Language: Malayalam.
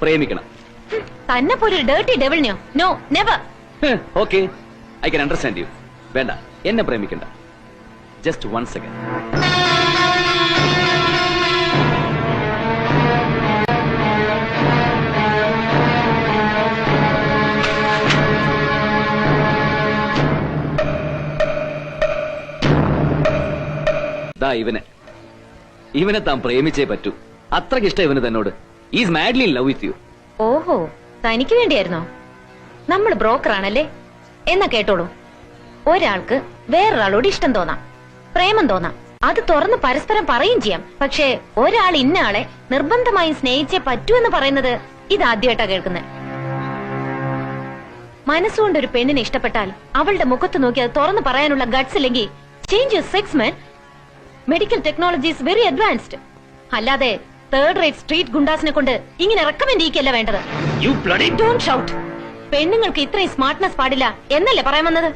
പ്രേമിക്കണം. തന്നെ പോലെ ഡേർട്ടി ഡെവിളിനെയോ? No, never. Okay, I can understand you. വേണ്ട, എന്നെ പ്രേമിക്കണ്ട. Just 1 second. ഇവനെ താൻ പ്രേമിച്ചേ പറ്റൂ. അത്രയ്ക്ക് ഇഷ്ടം ഇവന് തന്നോട്. Is madly in love with you. ഓഹോ, തനിക്ക് വേണ്ടിയായിരുന്നോ? നമ്മൾ ബ്രോക്കർ ആണല്ലേ. എന്നാ കേട്ടോളൂ. ഒരാൾക്ക് വേറൊരാളോട് ഇഷ്ടം തോന്നാം, പ്രേമം തോന്നാം. അത് തുറന്ന് പരസ്പരം പറയും ചെയ്യാം. പക്ഷേ ഒരാൾ ഇന്നയാളെ നിർബന്ധമായും സ്നേഹിച്ചേ പറ്റൂ എന്ന് പറയുന്നത് ഇതാദ്യമായിട്ടാ കേൾക്കുന്നത്. മനസ്സുകൊണ്ട് ഒരു പെണ്ണിനെ ഇഷ്ടപ്പെട്ടാൽ അവളുടെ മുഖത്ത് നോക്കി അത് തുറന്ന് പറയാനുള്ള ഗട്ട്സ് ഇല്ലെങ്കിൽ change your sex man. Medical technology is very advanced. അല്ലാതെ തേർഡ് റേറ്റ് സ്ട്രീറ്റ് ഗുണ്ടാസിനെ കൊണ്ട് ഇങ്ങനെ റെക്കമെൻഡ് ചെയ്യിക്കല്ല വേണ്ടത്. Don't shout. പെണ്ണുങ്ങൾക്ക് ഇത്രയും സ്മാർട്ട്നെസ് പാടില്ല എന്നല്ലേ പറയാൻ വന്നത്?